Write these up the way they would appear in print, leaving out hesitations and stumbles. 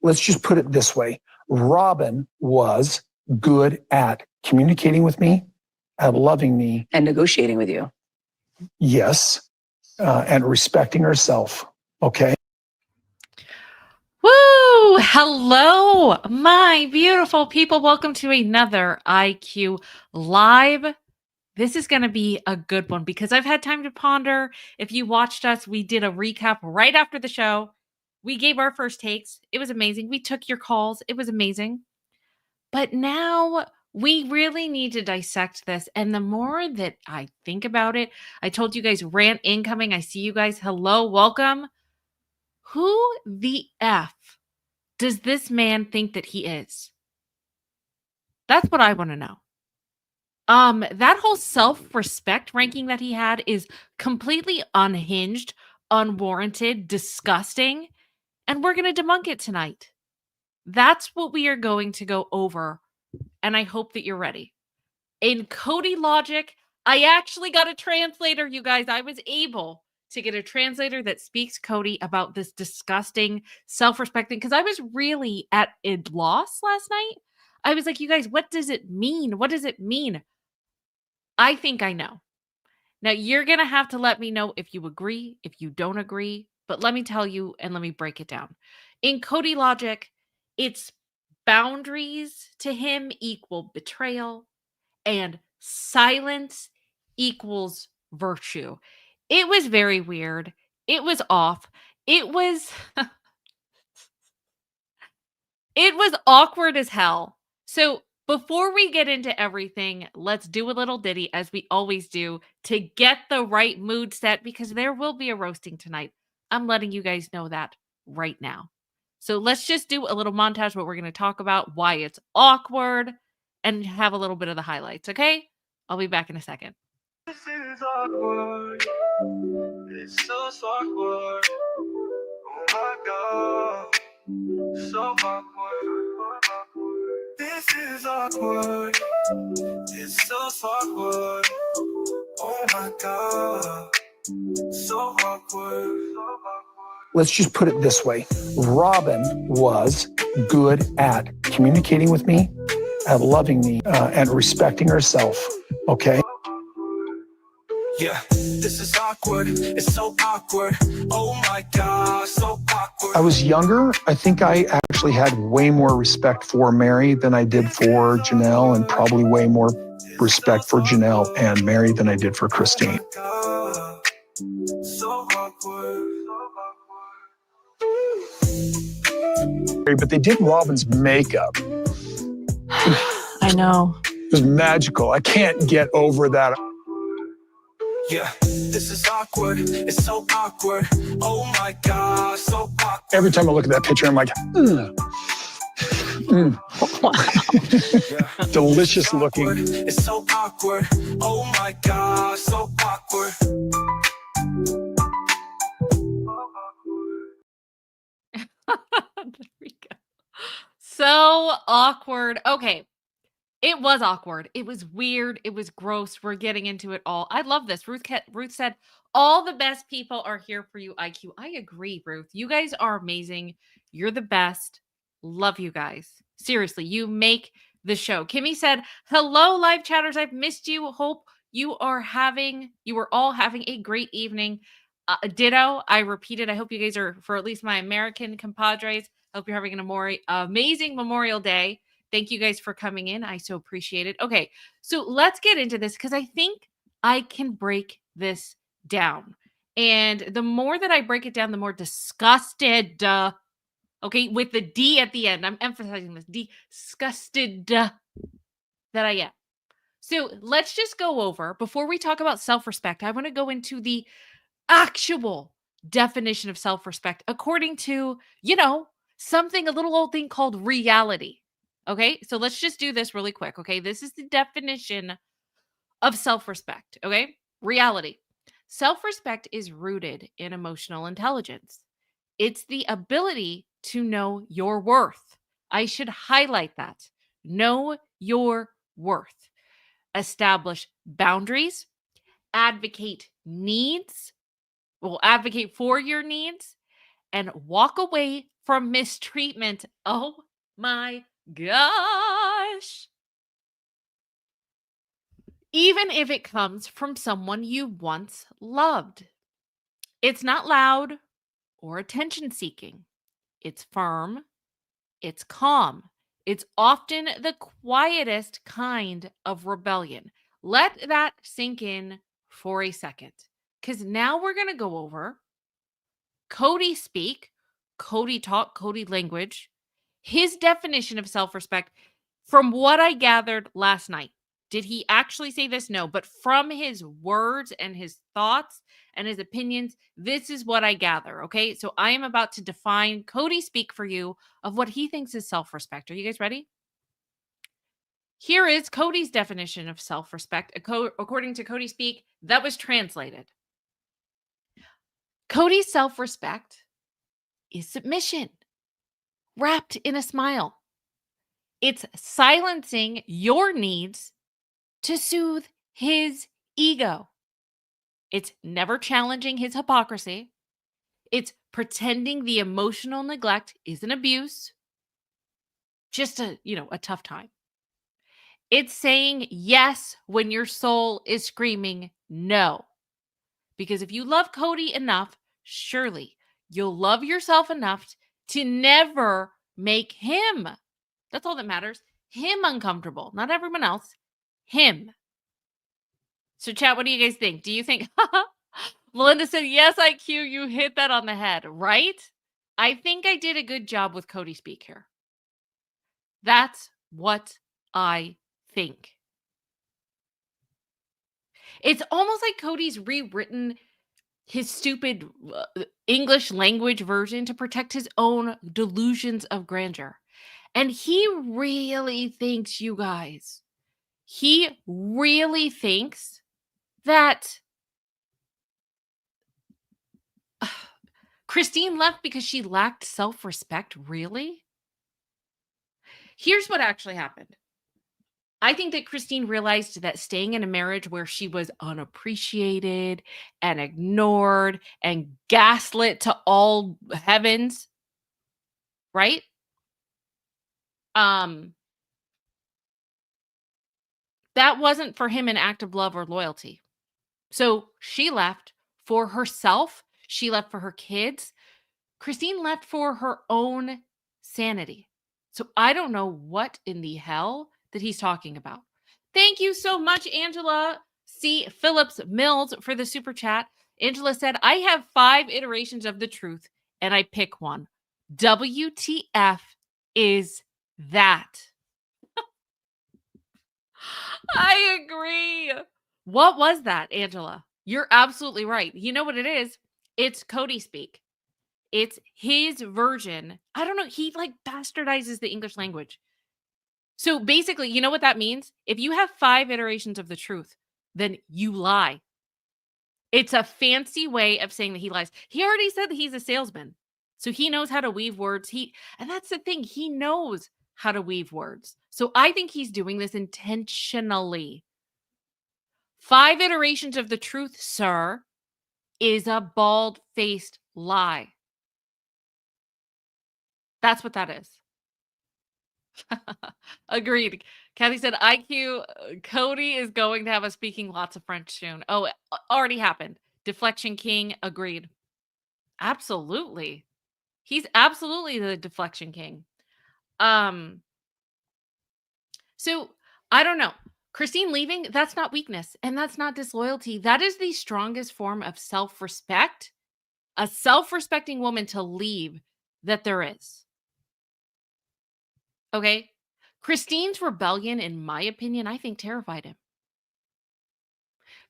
let's just put it this way. Robin was good at communicating with me, at loving me. And negotiating with you. Yes. And respecting herself. Okay. Woo! Hello, my beautiful people. Welcome to another IQ Live. This is going to be a good one because I've had time to ponder. If you watched us, we did a recap right after the show. We gave our first takes. It was amazing. We took your calls. It was amazing. But now we really need to dissect this. And the more that I think about it, I told you guys rant incoming. I see you guys. Hello, welcome. Who the F does this man think that he is? That's what I want to know. That whole self-respect ranking that he had is completely unhinged, unwarranted, disgusting, and we're going to debunk it tonight. That's what we are going to go over, and I hope that you're ready. In Kody logic, I actually got a translator, you guys. I was able to get a translator that speaks Kody about this disgusting self-respecting, because I was really at a loss last night. I was like, you guys, what does it mean? What does it mean? I think I know. Now, you're going to have to let me know if you agree, if you don't agree, but let me tell you and let me break it down. In Kody logic, it's boundaries to him equal betrayal and silence equals virtue. It was very weird. It was off. It was it was awkward as hell. So before we get into everything, let's do a little ditty as we always do to get the right mood set, because there will be a roasting tonight. I'm letting you guys know that right now. So let's just do a little montage, what we're going to talk about, why it's awkward, and have a little bit of the highlights, okay? I'll be back in a second. This is awkward. It's so awkward. Oh my God. So awkward. This is awkward. It's so awkward. Oh my God. So awkward. Let's just put it this way. Robin was good at communicating with me, at loving me, and respecting herself. Okay. Yeah, this is awkward. It's so awkward. Oh my God, so awkward. I was younger. I think I actually had way more respect for Mary than I did for Janelle, and probably way more respect for Janelle and Mary than I did for Christine. So awkward. But they did Robin's makeup. I know. It was magical. I can't get over that. Yeah, this is awkward. It's so awkward. Oh my God, so awkward. Every time I look at that picture, I'm like, Wow. Delicious looking. It's so awkward. Oh my God, so awkward. There we go. So awkward. Okay. It was awkward. It was weird. It was gross. We're getting into it all. I love this. Ruth said, all the best people are here for you, IQ. I agree, Ruth. You guys are amazing. You're the best. Love you guys. Seriously, you make the show. Kimmy said, hello, live chatters. I've missed you. Hope you are all having a great evening. Ditto. I repeated. I hope you guys are, for at least my American compadres, I hope you're having an amazing Memorial Day. Thank you guys for coming in. I so appreciate it. Okay, so let's get into this because I think I can break this down. And the more that I break it down, the more disgusted, okay, with the D at the end. I'm emphasizing this, disgusted that I am. So let's just go over, before we talk about self-respect, I want to go into the actual definition of self-respect according to, something, a little old thing called reality. Okay, so let's just do this really quick. Okay, this is the definition of self-respect. Okay, reality. Self-respect is rooted in emotional intelligence. It's the ability to know your worth. I should highlight that. Know your worth. Establish boundaries. Advocate for your needs and walk away from mistreatment. Oh my gosh. Even if it comes from someone you once loved. It's not loud or attention seeking. It's firm. It's calm. It's often the quietest kind of rebellion. Let that sink in for a second. Because now we're going to go over Kody speak, Kody talk, Kody language, his definition of self respect from what I gathered last night. Did he actually say this? No. But from his words and his thoughts and his opinions, this is what I gather. Okay. So I am about to define Kody speak for you of what he thinks is self respect. Are you guys ready? Here is Kody's definition of self respect. According to Kody speak, that was translated. Kody's self respect is submission wrapped in a smile. It's silencing your needs to soothe his ego. It's never challenging his hypocrisy. It's pretending the emotional neglect is an abuse, just a tough time. It's saying yes when your soul is screaming no. Because if you love Kody enough, surely you'll love yourself enough to never make him, that's all that matters, him uncomfortable. Not everyone else, him. So chat, what do you guys think? Do you think, Melinda said, yes, IQ, you hit that on the head, right? I think I did a good job with Kody speak here. That's what I think. It's almost like Kody's rewritten his stupid English language version to protect his own delusions of grandeur. And he really thinks, you guys, he really thinks that Christine left because she lacked self-respect. Really? Here's what actually happened. I think that Christine realized that staying in a marriage where she was unappreciated and ignored and gaslit to all heavens, right? That wasn't for him an act of love or loyalty. So she left for herself. She left for her kids. Christine left for her own sanity. So I don't know what in the hell that he's talking about. Thank you so much, Angela C. Phillips Mills, for the super chat. Angela said, I have 5 iterations of the truth and I pick one. WTF is that? I agree. What was that, Angela? You're absolutely right. You know what it is? It's Kody speak. It's his version. I don't know. He bastardizes the English language. So basically, you know what that means? If you have 5 iterations of the truth, then you lie. It's a fancy way of saying that he lies. He already said that he's a salesman. So he knows how to weave words. And that's the thing. He knows how to weave words. So I think he's doing this intentionally. 5 iterations of the truth, sir, is a bald-faced lie. That's what that is. Agreed. Kathy said, IQ, Kody is going to have us speaking lots of French soon. Oh, it already happened. Deflection King, agreed. Absolutely. He's absolutely the deflection king. So I don't know. Christine leaving, that's not weakness and that's not disloyalty. That is the strongest form of self-respect. A self-respecting woman to leave that there is. Okay. Christine's rebellion, in my opinion, I think terrified him.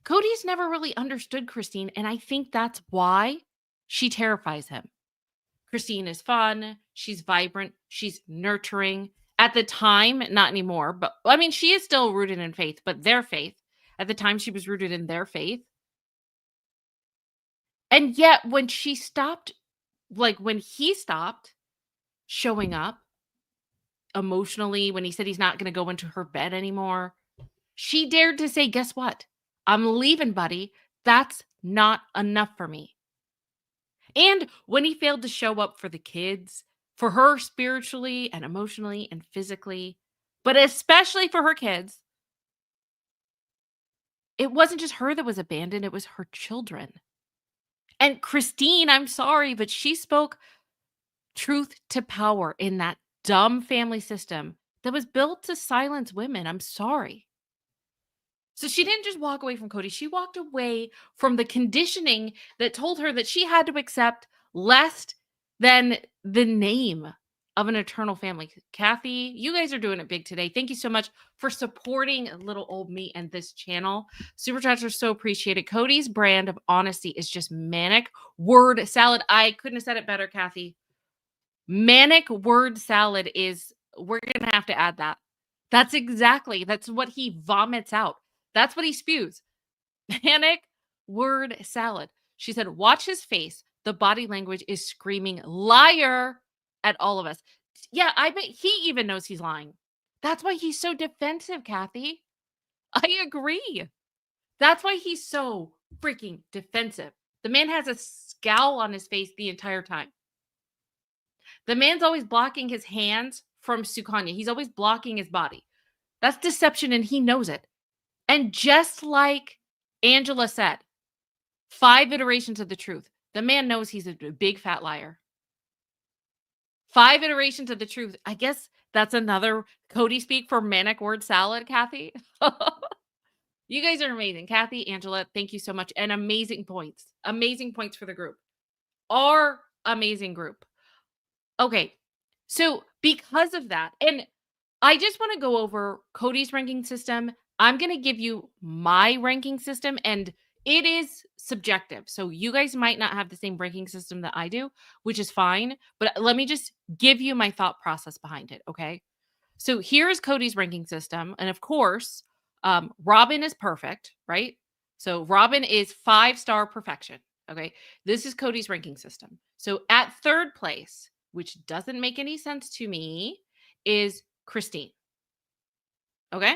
Kody's never really understood Christine, and I think that's why she terrifies him. Christine is fun. She's vibrant. She's nurturing. At the time, not anymore, but I mean, she is still rooted in faith, but their faith. At the time, she was rooted in their faith. And yet, when she stopped, when he stopped showing up emotionally, when he said he's not going to go into her bed anymore, she dared to say, guess what? I'm leaving, buddy. That's not enough for me. And when he failed to show up for the kids, for her spiritually and emotionally and physically, but especially for her kids, it wasn't just her that was abandoned, it was her children. And Christine, I'm sorry, but she spoke truth to power in that dumb family system that was built to silence women. I'm sorry. So she didn't just walk away from Kody. She walked away from the conditioning that told her that she had to accept less than the name of an eternal family. Kathy, you guys are doing it big today. Thank you so much for supporting little old me and this channel. Super chats are so appreciated. Kody's brand of honesty is just manic word salad. I couldn't have said it better, Kathy. Manic word salad is, we're going to have to add that. That's what he vomits out. That's what he spews. Manic word salad. She said, watch his face. The body language is screaming liar at all of us. Yeah, I bet he even knows he's lying. That's why he's so defensive, Kathy. I agree. That's why he's so freaking defensive. The man has a scowl on his face the entire time. The man's always blocking his hands from Sukanya. He's always blocking his body. That's deception, and he knows it. And just like Angela said, 5 iterations of the truth. The man knows he's a big fat liar. 5 iterations of the truth. I guess that's another Kody speak for manic word salad, Kathy. You guys are amazing. Kathy, Angela, thank you so much. And amazing points. Amazing points for the group. Our amazing group. Okay. So because of that, and I just want to go over Kody's ranking system. I'm going to give you my ranking system, and it is subjective. So you guys might not have the same ranking system that I do, which is fine. But let me just give you my thought process behind it. Okay. So here's Kody's ranking system. And of course, Robin is perfect, right? So Robin is 5-star perfection. Okay. This is Kody's ranking system. So at 3rd place, which doesn't make any sense to me, is Christine. Okay?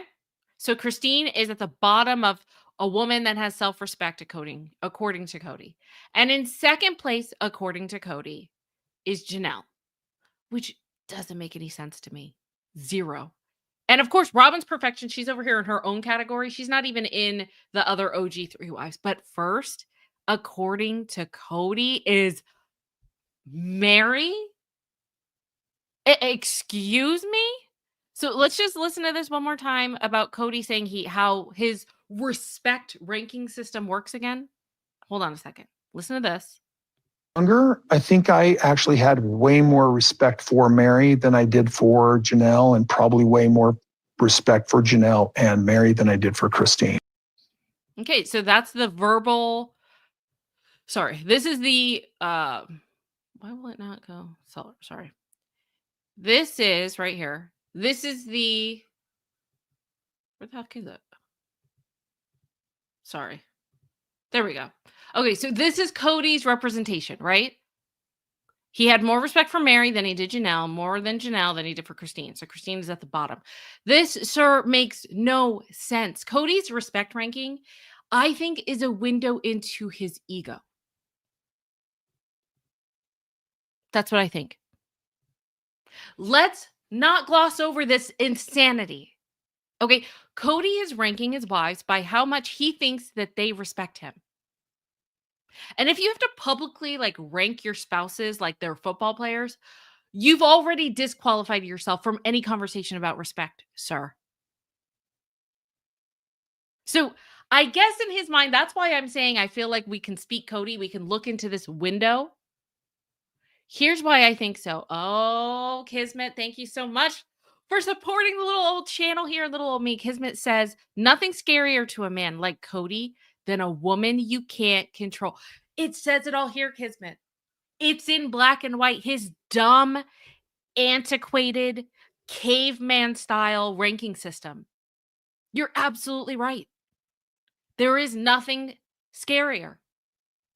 So Christine is at the bottom of a woman that has self-respect according to Kody. And in 2nd place, according to Kody, is Janelle, which doesn't make any sense to me. 0. And of course, Robin's perfection, she's over here in her own category. She's not even in the other OG 3 wives. But first, according to Kody, is Mary. Excuse me? So let's just listen to this one more time about Kody saying how his respect ranking system works again. Hold on a second. Listen to this. Younger, I think I actually had way more respect for Mary than I did for Janelle, and probably way more respect for Janelle and Mary than I did for Christine. Okay, so that's the verbal. Sorry, this is the why will it not go? Sorry. This is right here. This is the, where the heck is it? Sorry. There we go. Okay, so this is Kody's representation, right? He had more respect for Mary than he did Janelle, more than Janelle than he did for Christine. So Christine is at the bottom. This, sir, makes no sense. Kody's respect ranking, I think, is a window into his ego. That's what I think. Let's not gloss over this insanity. Okay, Kody is ranking his wives by how much he thinks that they respect him. And if you have to publicly rank your spouses like they're football players, you've already disqualified yourself from any conversation about respect, sir. So I guess in his mind, that's why I'm saying I feel like we can speak Kody. We can look into this window. Here's why I think so. Oh, Kismet, thank you so much for supporting the little old channel here. Little old me. Kismet says, nothing scarier to a man like Kody than a woman you can't control. It says it all here, Kismet. It's in black and white. His dumb, antiquated, caveman style ranking system. You're absolutely right. There is nothing scarier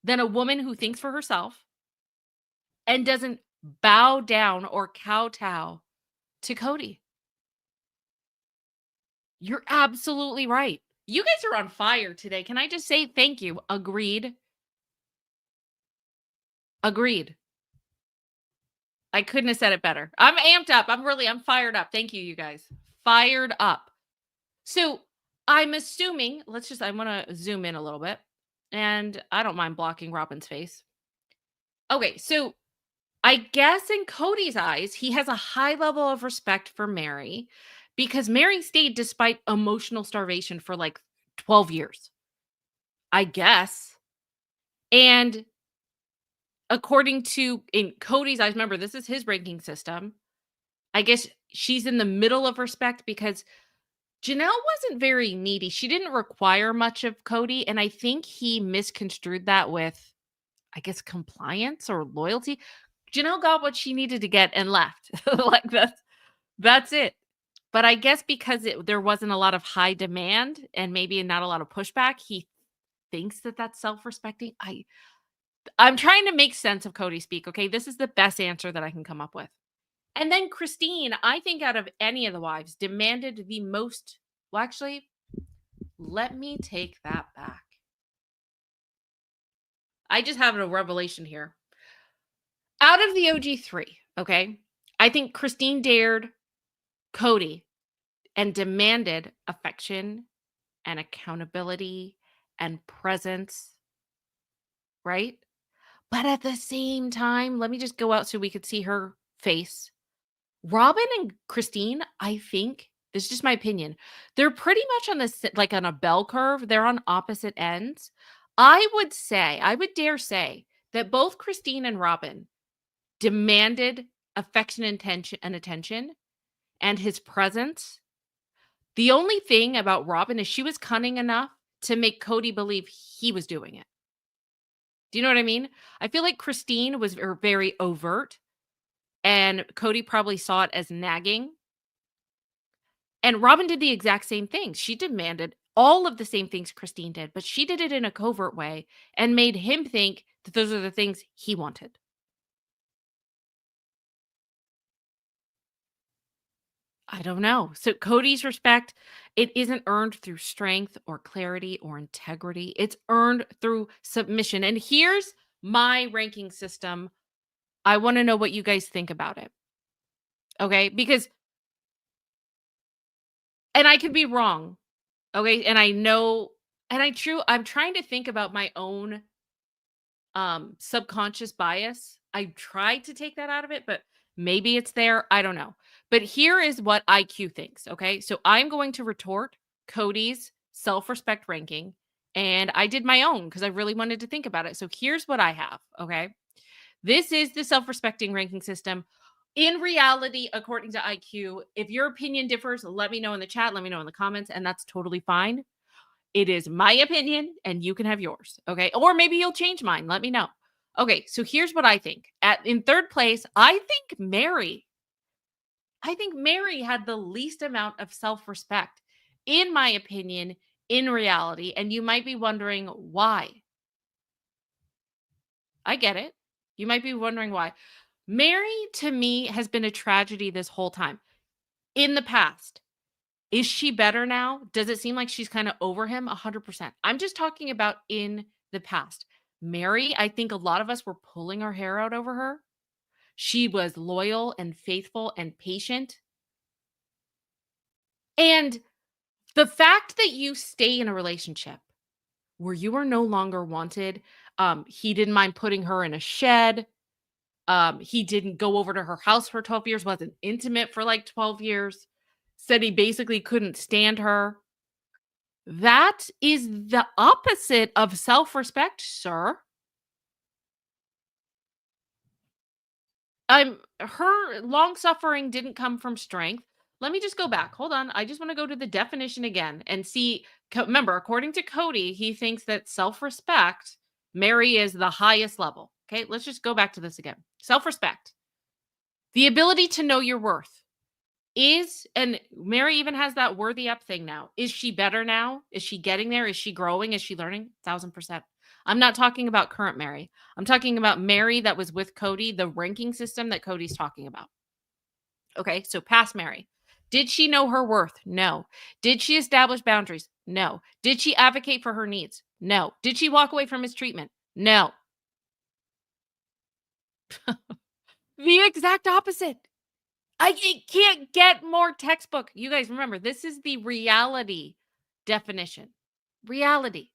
than a woman who thinks for herself and doesn't bow down or kowtow to Kody. You're absolutely right. You guys are on fire today. Can I just say thank you? Agreed. Agreed. I couldn't have said it better. I'm amped up. I'm fired up. Thank you, you guys. Fired up. So I'm assuming, I want to zoom in a little bit. And I don't mind blocking Robin's face. Okay, so I guess in Cody's eyes, he has a high level of respect for Mary because Mary stayed despite emotional starvation for like 12 years, I guess. And according to in Cody's eyes, remember, this is his ranking system. I guess she's in the middle of respect because Janelle wasn't very needy. She didn't require much of Kody. And I think he misconstrued that with, I guess, compliance or loyalty. Janelle got what she needed to get and left. Like that's it. But I guess because there wasn't a lot of high demand and maybe not a lot of pushback, he thinks that that's self-respecting. I'm trying to make sense of Kody speak. Okay, this is the best answer that I can come up with. And then Christine, I think out of any of the wives, demanded the most. Well, actually, let me take that back. I just have a revelation here. Out of the OG3, okay, I think Christine dared Kody and demanded affection and accountability and presence, right? But at the same time, let me just go out so we could see her face. Robin and Christine, I think, this is just my opinion, they're pretty much on this, like on a bell curve. They're on opposite ends. I would dare say that both Christine and Robin demanded affection and attention and his presence. The only thing about Robin is she was cunning enough to make Kody believe he was doing it. Do you know what I mean? I feel like Christine was very overt and Kody probably saw it as nagging. And Robin did the exact same thing. She demanded all of the same things Christine did, but she did it in a covert way and made him think that those are the things he wanted. I don't know. So Cody's respect, it isn't earned through strength or clarity or integrity. It's earned through submission. And here's my ranking system. I want to know what you guys think about it. Okay? Because and I could be wrong. Okay? And I know I'm trying to think about my own subconscious bias. I tried to take that out of it, but maybe it's there. I don't know. But here is what IQ thinks. Okay. So I'm going to retort Cody's self-respect ranking. And I did my own because I really wanted to think about it. So here's what I have. Okay. This is the self-respecting ranking system. In reality, according to IQ, if your opinion differs, let me know in the chat, let me know in the comments, and that's totally fine. It is my opinion and you can have yours. Okay. Or maybe you'll change mine. Let me know. Okay. So here's what I think. In third place, I think Mary had the least amount of self-respect, in my opinion, in reality. And you might be wondering why. I get it. You might be wondering why. Mary, to me, has been a tragedy this whole time. In the past, is she better now? Does it seem like she's kind of over him? 100%. I'm just talking about in the past. Mary, I think a lot of us were pulling our hair out over her. She was loyal and faithful and patient. And the fact that you stay in a relationship where you are no longer wanted, he didn't mind putting her in a shed. He didn't go over to her house for 12 years, wasn't intimate for like 12 years, said he basically couldn't stand her. That is the opposite of self-respect, sir. Her long suffering didn't come from strength. Let me just go back. Hold on. I just want to go to the definition again and see. Remember, according to Kody, he thinks that self-respect, Mary, is the highest level. Okay, let's just go back to this again. Self-respect, the ability to know your worth is, and Mary even has that worthy up thing now. Is she better now? Is she getting there? Is she growing? Is she learning? 1000%. I'm not talking about current Mary. I'm talking about Mary that was with Kody, the ranking system that Cody's talking about. Okay, so past Mary. Did she know her worth? No. Did she establish boundaries? No. Did she advocate for her needs? No. Did she walk away from mistreatment? No. The exact opposite. It can't get more textbook. You guys remember, this is the reality definition. Reality.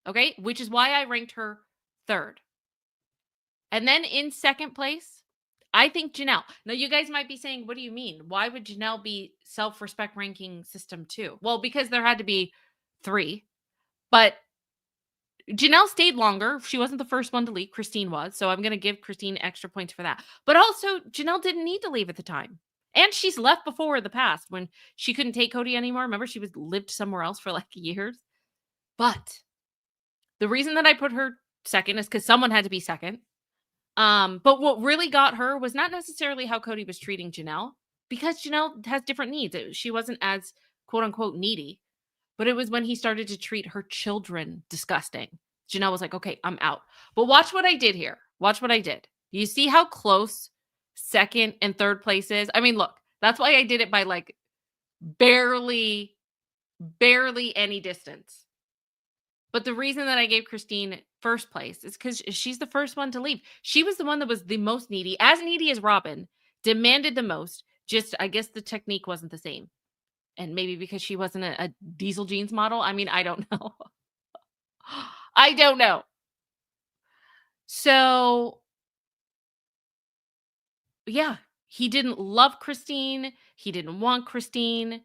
Okay? Which is why I ranked her third. And then in second place, I think Janelle. Now, you guys might be saying, what do you mean? Why would Janelle be self-respect ranking system 2? Well, because there had to be 3. But Janelle stayed longer. She wasn't the first one to leave. Christine was. So I'm going to give Christine extra points for that. But also, Janelle didn't need to leave at the time. And she's left before in the past when she couldn't take Kody anymore. Remember, she lived somewhere else for like years. But the reason that I put her second is because someone had to be second. But what really got her was not necessarily how Kody was treating Janelle, because Janelle has different needs. She wasn't as quote unquote needy, but it was when he started to treat her children disgusting. Janelle was like, okay, I'm out. But watch what I did here. Watch what I did. You see how close second and third place is? I mean, look, that's why I did it by like barely any distance. But the reason that I gave Christine first place is because she's the first one to leave. She was the one that was the most needy as Robin, demanded the most. Just, I guess the technique wasn't the same. And maybe because she wasn't a Diesel Jeans model. I mean, I don't know. I don't know. So, yeah, he didn't love Christine. He didn't want Christine.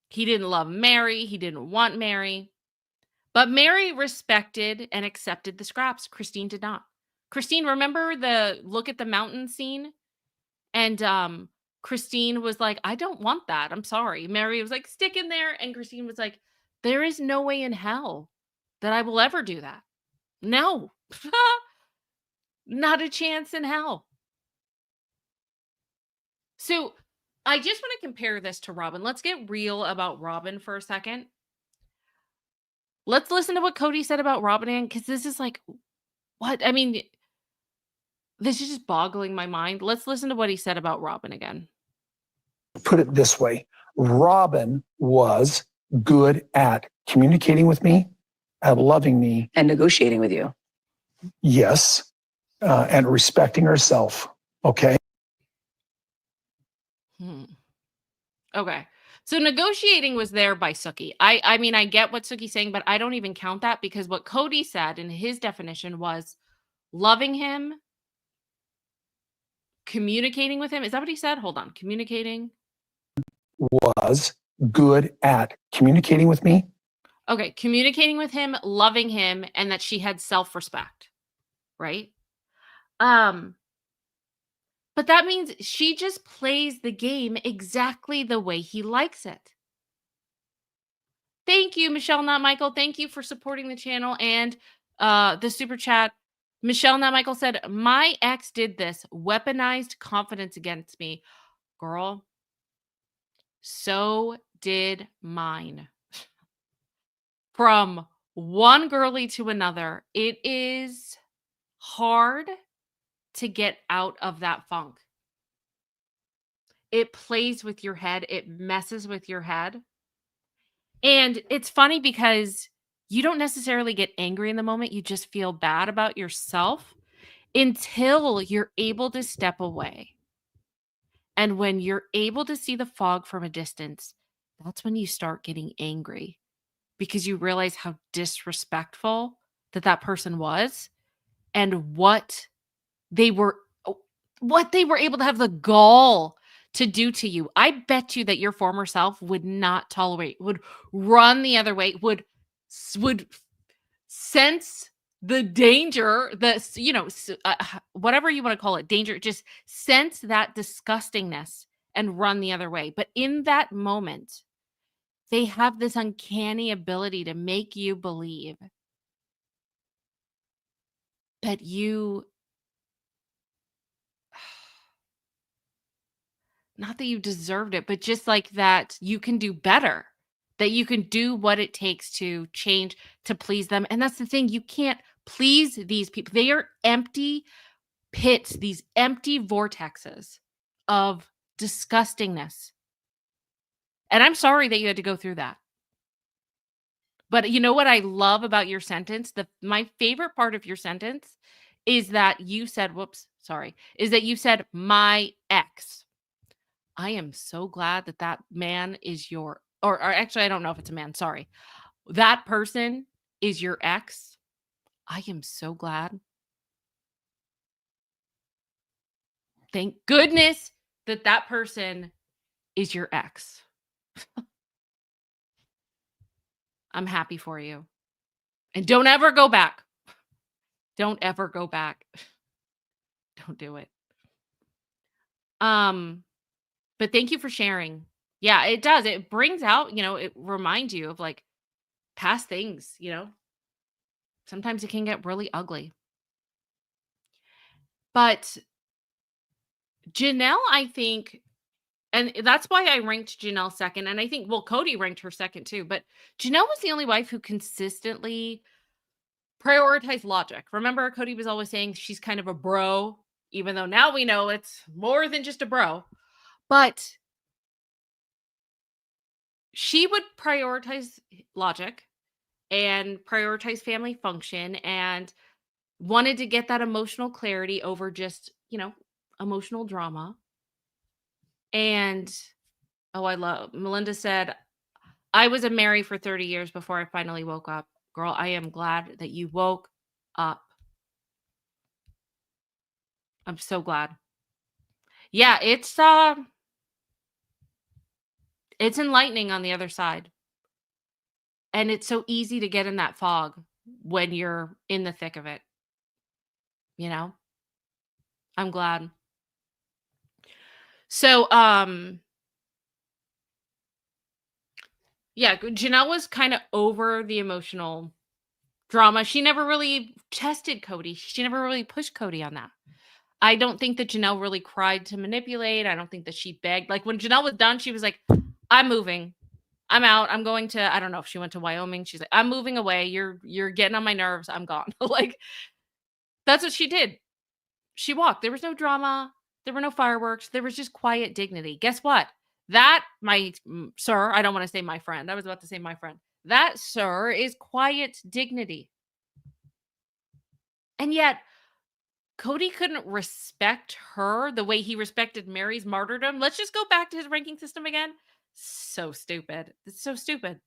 He didn't love Mary. He didn't want Mary. But Mary respected and accepted the scraps. Christine did not. Christine, remember the look at the mountain scene? And Christine was like, I don't want that. I'm sorry. Mary was like, stick in there. And Christine was like, there is no way in hell that I will ever do that. No. Not a chance in hell. So I just want to compare this to Robin. Let's get real about Robin for a second. Let's listen to what Kody said about Robin, because this is like, what? I mean, this is just boggling my mind. Let's listen to what he said about Robin again. Put it this way. Robin was good at communicating with me, at loving me. And negotiating with you. Yes. And respecting herself. Okay. Okay. So negotiating was there by Suki. I mean, I get what Suki's saying, but I don't even count that, because what Kody said in his definition was loving him, communicating with him. Is that what he said? Hold on. Communicating. Was good at communicating with me. Okay. Communicating with him, loving him, and that she had self-respect. Right? But that means she just plays the game exactly the way he likes it. Thank you, Michelle, not Michael. Thank you for supporting the channel and the super chat. Michelle, not Michael said, my ex did this, weaponized confidence against me. Girl, so did mine. From one girly to another, it is hard to get out of that funk. It plays with your head. It messes with your head. And it's funny because you don't necessarily get angry in the moment. You just feel bad about yourself until you're able to step away. And when you're able to see the fog from a distance, that's when you start getting angry, because you realize how disrespectful that person was and what they were able to have the gall to do to you. I bet you that your former self would not tolerate, would run the other way, would sense the danger, whatever you want to call it, danger, just sense that disgustingness and run the other way. But in that moment, they have this uncanny ability to make you believe that you, not that you deserved it, but just like that you can do better, that you can do what it takes to change, to please them. And that's the thing. You can't please these people. They are empty pits, these empty vortexes of disgustingness. And I'm sorry that you had to go through that. But you know what I love about your sentence? My favorite part of your sentence is that you said, whoops, sorry, is that you said my ex. I am so glad that that man is or actually, I don't know if it's a man. Sorry. That person is your ex. I am so glad. Thank goodness that that person is your ex. I'm happy for you. And don't ever go back. Don't ever go back. Don't do it. But thank you for sharing. Yeah, it does. It brings out, it reminds you of like past things, Sometimes it can get really ugly. But Janelle, I think, and that's why I ranked Janelle second. And I think, well, Kody ranked her second too. But Janelle was the only wife who consistently prioritized logic. Remember, Kody was always saying she's kind of a bro, even though now we know it's more than just a bro. But she would prioritize logic and prioritize family function and wanted to get that emotional clarity over just, emotional drama. And Melinda said, I was a Mary for 30 years before I finally woke up. Girl, I am glad that you woke up. I'm so glad. Yeah, it's enlightening on the other side. And it's so easy to get in that fog when you're in the thick of it. I'm glad. So, yeah, Janelle was kind of over the emotional drama. She never really tested Kody. She never really pushed Kody on that. I don't think that Janelle really cried to manipulate. I don't think that she begged. Like when Janelle was done, she was like, I'm moving. I'm out. I'm going to, I don't know if she went to Wyoming. She's like, I'm moving away. You're getting on my nerves. I'm gone. Like that's what she did. She walked. There was no drama. There were no fireworks. There was just quiet dignity. Guess what? That, sir, I don't want to say my friend. I was about to say my friend. That, sir, is quiet dignity. And yet, Kody couldn't respect her the way he respected Mary's martyrdom. Let's just go back to his ranking system again. So stupid. It's so stupid.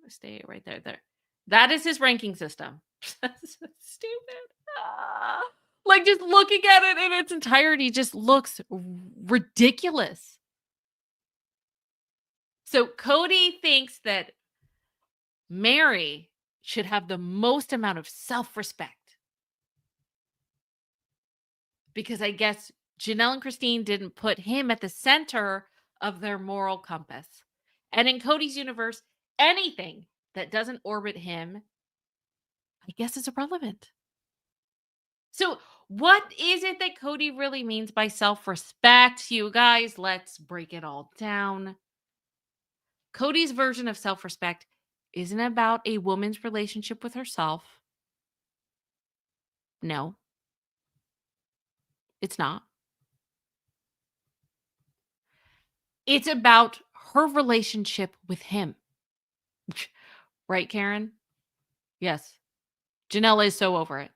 Stay right there. That is his ranking system. That's so stupid. Like just looking at it in its entirety just looks ridiculous. So Kody thinks that Mary should have the most amount of self-respect. Because I guess Janelle and Christine didn't put him at the center of their moral compass. And in Kody's universe, anything that doesn't orbit him, I guess is irrelevant. So what is it that Kody really means by self-respect? You guys, let's break it all down. Kody's version of self-respect isn't about a woman's relationship with herself. No, it's not. It's about her relationship with him. Right, Karen? Yes. Janelle is so over it.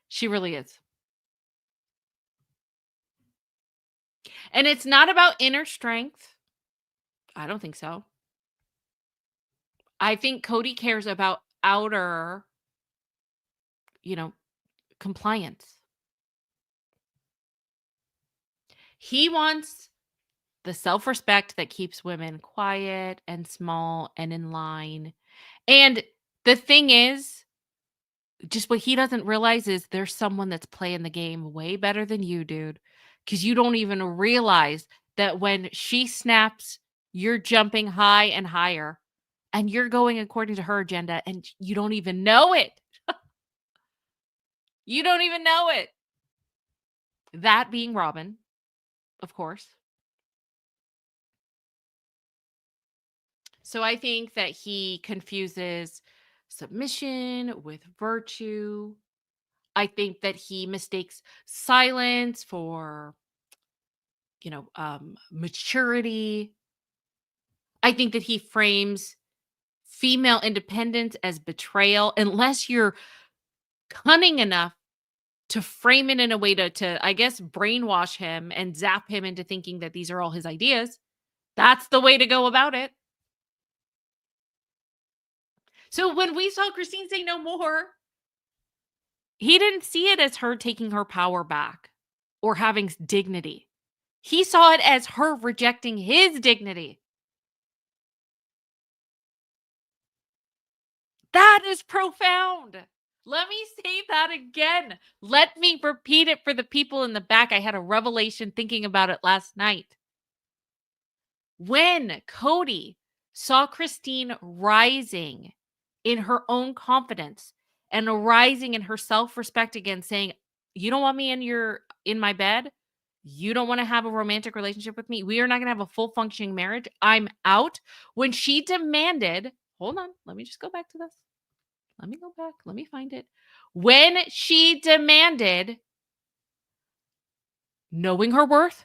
She really is. And it's not about inner strength. I don't think so. I think Kody cares about outer, compliance. He wants the self-respect that keeps women quiet and small and in line. And the thing is, just what he doesn't realize is there's someone that's playing the game way better than you, dude. Because you don't even realize that when she snaps, you're jumping high and higher. And you're going according to her agenda, and you don't even know it. You don't even know it. That being Robin, of course. So I think that he confuses submission with virtue. I think that he mistakes silence for, maturity. I think that he frames female independence as betrayal, unless you're cunning enough to frame it in a way to, I guess, brainwash him and zap him into thinking that these are all his ideas. That's the way to go about it. So when we saw Christine say no more, he didn't see it as her taking her power back or having dignity. He saw it as her rejecting his dignity. That is profound. Let me say that again. Let me repeat it for the people in the back. I had a revelation thinking about it last night. When Kody saw Christine rising in her own confidence and rising in her self-respect again, saying, "You don't want me in my bed? You don't want to have a romantic relationship with me? We are not going to have a full functioning marriage. I'm out." When she demanded, hold on, let me just go back to this. Let me go back. Let me find it. When she demanded knowing her worth,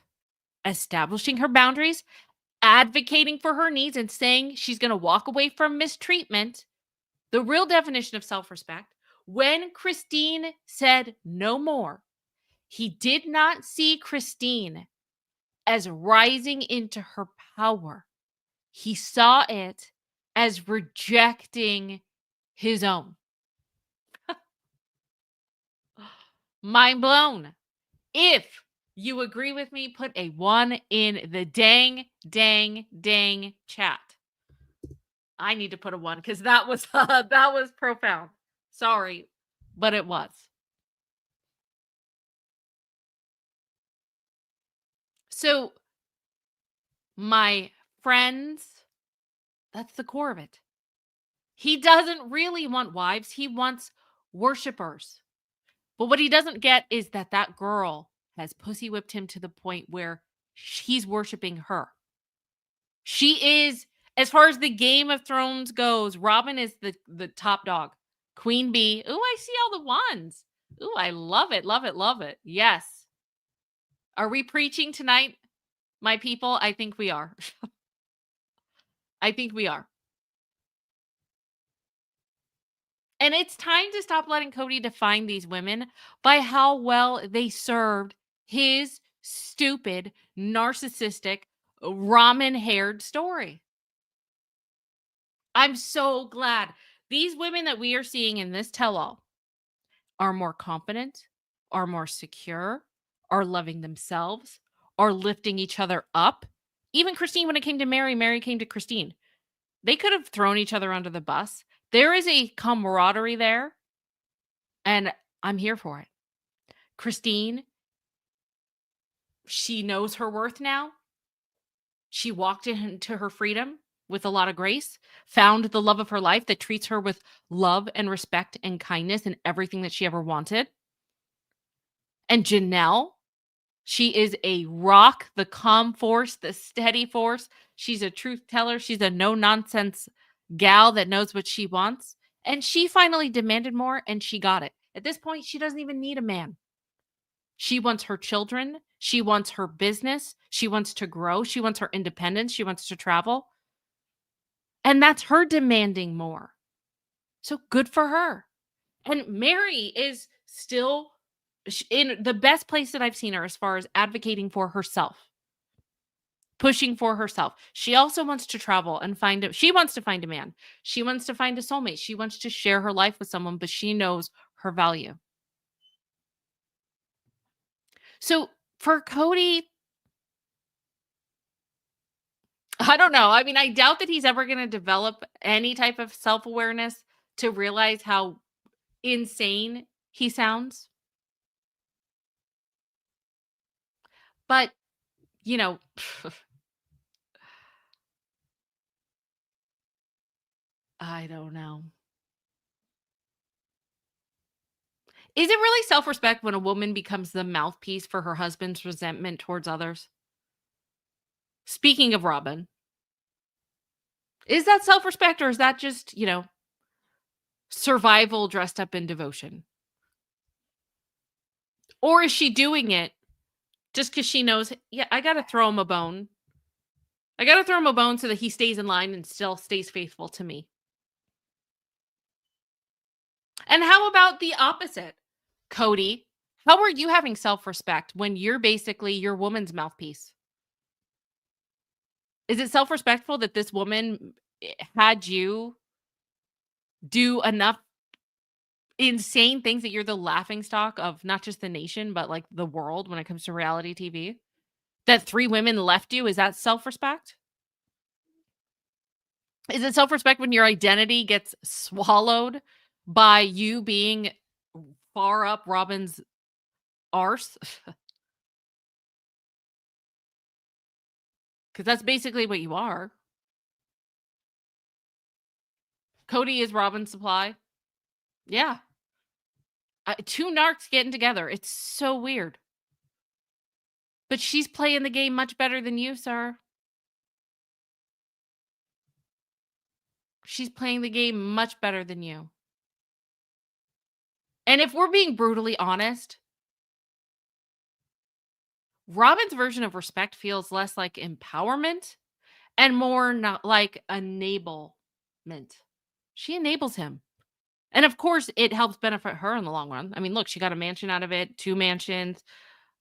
establishing her boundaries, advocating for her needs, and saying she's going to walk away from mistreatment, the real definition of self-respect, when Christine said no more, he did not see Christine as rising into her power. He saw it as rejecting his own. Mind blown. If you agree with me, put a 1 in the dang chat. I need to put a 1 because that was that was profound. Sorry, but it was. So, my friends, that's the core of it. He doesn't really want wives. He wants worshipers. But what he doesn't get is that that girl has pussy whipped him to the point where he's worshiping her. She is, as far as the Game of Thrones goes, Robin is the top dog. Queen Bee. Ooh, I see all the ones. Ooh, I love it, love it, love it. Yes. Are we preaching tonight, my people? I think we are. I think we are. And it's time to stop letting Kody define these women by how well they served his stupid, narcissistic, ramen-haired story. I'm so glad these women that we are seeing in this tell-all are more confident, are more secure, are loving themselves, are lifting each other up. Even Christine, when it came to Mary, Mary came to Christine. They could have thrown each other under the bus. There is a camaraderie there, and I'm here for it. Christine, she knows her worth now. She walked into her freedom with a lot of grace, found the love of her life that treats her with love and respect and kindness and everything that she ever wanted. And Janelle, she is a rock, the calm force, the steady force. She's a truth teller. She's a no-nonsense gal that knows what she wants. And she finally demanded more, and she got it. At this point, she doesn't even need a man. She wants her children. She wants her business. She wants to grow. She wants her independence. She wants to travel. And that's her demanding more. So good for her. And Mary is still in the best place that I've seen her as far as advocating for herself, pushing for herself. She also wants to travel and she wants to find a man. She wants to find a soulmate. She wants to share her life with someone, but she knows her value. So for Kody, I don't know. I mean, I doubt that he's ever going to develop any type of self-awareness to realize how insane he sounds. But, you know, I don't know. Is it really self-respect when a woman becomes the mouthpiece for her husband's resentment towards others? Speaking of Robin, is that self-respect or is that just, survival dressed up in devotion? Or is she doing it just because she knows, yeah, I got to throw him a bone. I got to throw him a bone so that he stays in line and still stays faithful to me. And how about the opposite? Kody, how are you having self-respect when you're basically your woman's mouthpiece? Is it self-respectful that this woman had you do enough insane things that you're the laughingstock of not just the nation, but like the world when it comes to reality TV? That 3 women left you? Is that self-respect? Is it self-respect when your identity gets swallowed by you being far up Robin's arse? Because that's basically what you are. Kody is Robin's supply. Yeah. 2 narcs getting together. It's so weird. But she's playing the game much better than you, sir. She's playing the game much better than you. And if we're being brutally honest, Robin's version of respect feels less like empowerment and more not like enablement. She enables him. And of course, it helps benefit her in the long run. I mean, look, she got a mansion out of it, 2 mansions,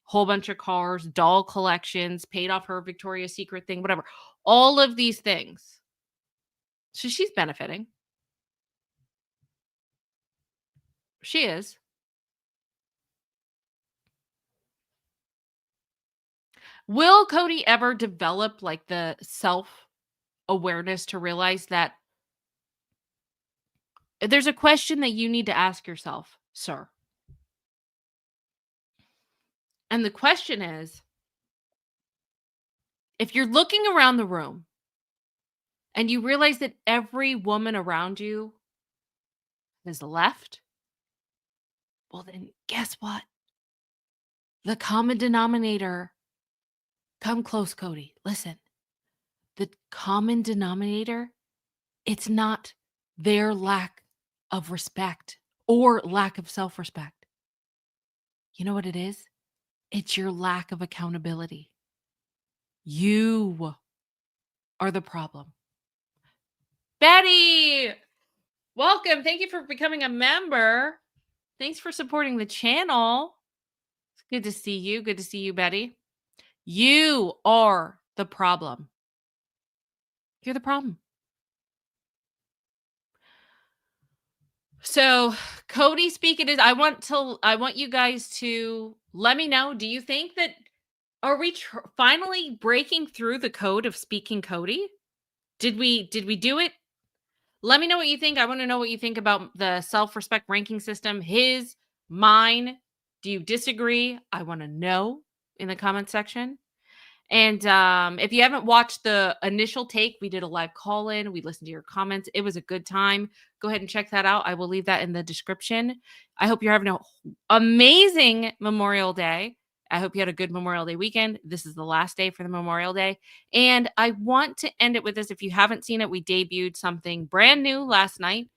whole bunch of cars, doll collections, paid off her Victoria's Secret thing, whatever. All of these things. So she's benefiting. She is. Will Kody ever develop like the self-awareness to realize that there's a question that you need to ask yourself, sir? And the question is, if you're looking around the room and you realize that every woman around you has left, well, then guess what? The common denominator. Come close, Kody. Listen. The common denominator, it's not their lack of respect or lack of self-respect. You know what it is? It's your lack of accountability. You are the problem. Betty, welcome. Thank you for becoming a member. Thanks for supporting the channel. It's good to see you. Good to see you, Betty. You are the problem. You're the problem. So, Kody, speak it is. I want you guys to let me know. Do you think that are we finally breaking through the code of speaking Kody? Did we do it? Let me know what you think. I want to know what you think about the self-respect ranking system. His, mine. Do you disagree? I want to know in the comment section. And if you haven't watched the initial take, we did a live call-in. We listened to your comments. It was a good time. Go ahead and check that out. I will leave that in the description. I hope you're having an amazing Memorial Day. I hope you had a good Memorial Day weekend. This is the last day for the Memorial Day. And I want to end it with this. If you haven't seen it, we debuted something brand new last night.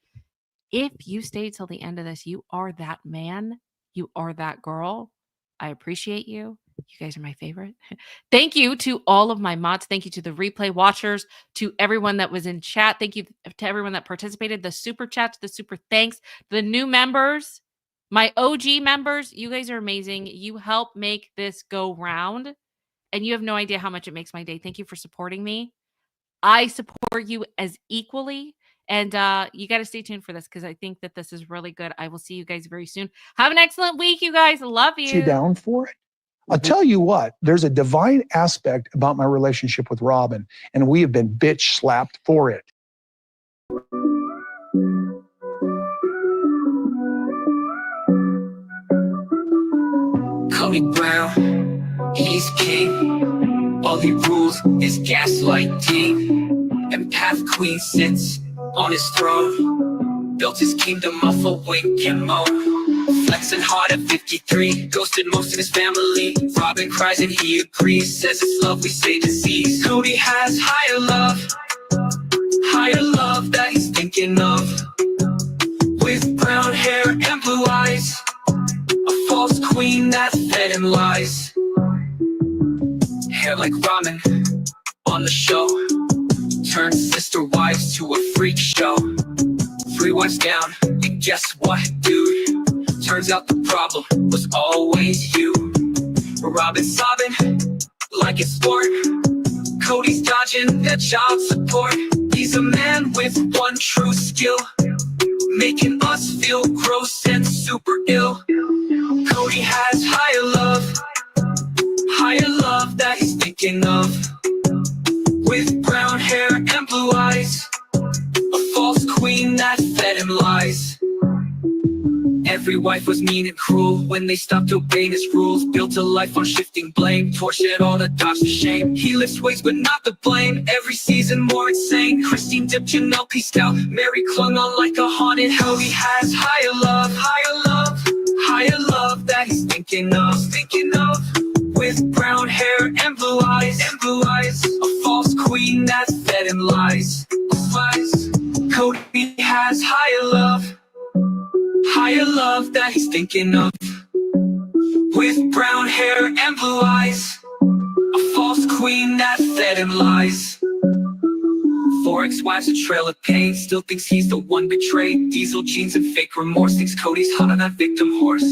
If you stayed till the end of this, you are that man. You are that girl. I appreciate you. You guys are my favorite. Thank you to all of my mods. Thank you to the replay watchers, to everyone that was in chat. Thank you to everyone that participated, the super chats, the super thanks, the new members, my OG members. You guys are amazing. You help make this go round, and you have no idea how much it makes my day. Thank you for supporting me. I support you as equally, and you got to stay tuned for this because I think that this is really good. I will see you guys very soon. Have an excellent week, you guys. Love you. You down for it? I'll tell you what, there's a divine aspect about my relationship with Robin, and we have been bitch slapped for it. Kody Brown, he's king. All he rules is gaslighting. Empath queen sits on his throne. Built his kingdom off a wink and moan. Flexing hard at 53, ghosted most of his family. Robin cries and he agrees, says it's love, we say disease. Kody has higher love that he's thinking of. With brown hair and blue eyes, a false queen that fed him lies. Hair like ramen on the show, turned sister wives to a freak show. 3 wife's down, and guess what, dude? Turns out the problem was always you. Robin sobbing like it's sport. Kody's dodging that child support. He's a man with one true skill, making us feel gross and super ill. Kody has higher love that he's thinking of. With brown hair and blue eyes, a false queen that fed him lies. Every wife was mean and cruel when they stopped obeying his rules. Built a life on shifting blame, tortured all to dodge the shame. He lifts weights but not the blame, every season more insane. Christine dipped, Janelle pieced out, Mary clung on like a haunted hell. He has higher love that he's thinking of. With brown hair and blue eyes, a false queen that fed him lies. Kody has higher love that he's thinking of. With brown hair and blue eyes, a false queen that fed him lies. 4 ex-wives, a trail of pain, still thinks he's the one betrayed. Diesel jeans and fake remorse, thinks Kody's hot on that victim horse.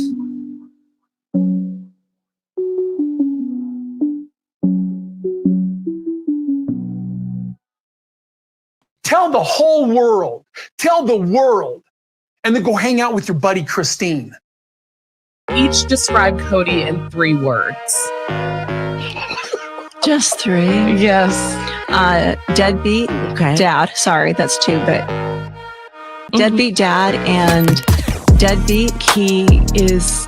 Tell the whole world. Tell the world. And then go hang out with your buddy Christine. Each describe Kody in 3 words. Just 3. Yes. Deadbeat. Okay. Dad. Sorry, that's 2, but deadbeat dad and deadbeat. He is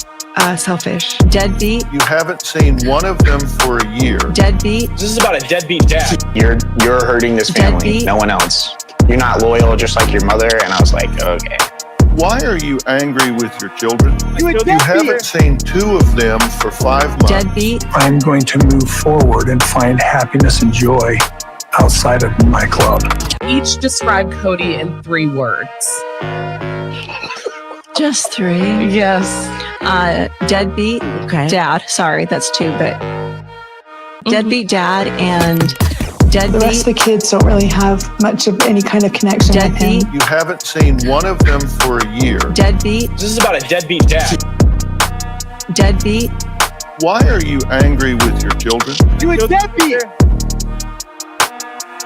selfish. Deadbeat. You haven't seen one of them for a year. Deadbeat. This is about a deadbeat dad. You're hurting this family, Deadbeat. no one else. You're not loyal, just like your mother. And I was like, okay. Why are you angry with your children? You haven't seen 2 of them for 5 months. Deadbeat. I'm going to move forward and find happiness and joy outside of my club. Each describe Kody in 3 words. Just 3. Yes. Deadbeat. Okay. Dad. Sorry, that's 2, but deadbeat dad and deadbeat. The rest of the kids don't really have much of any kind of connection with him. Deadbeat. You haven't seen one of them for a year. Deadbeat. This is about a deadbeat dad. Deadbeat. Why are you angry with your children?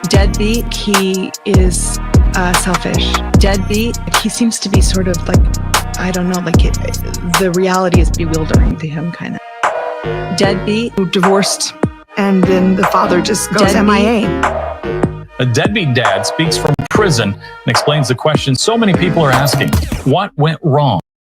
Deadbeat. He is selfish. Deadbeat. He seems to be sort of like, I don't know, like the reality is bewildering to him, kind of. Deadbeat. Divorced, and then the father just goes Deadbeat. MIA. A deadbeat dad speaks from prison and explains the question so many people are asking: what went wrong?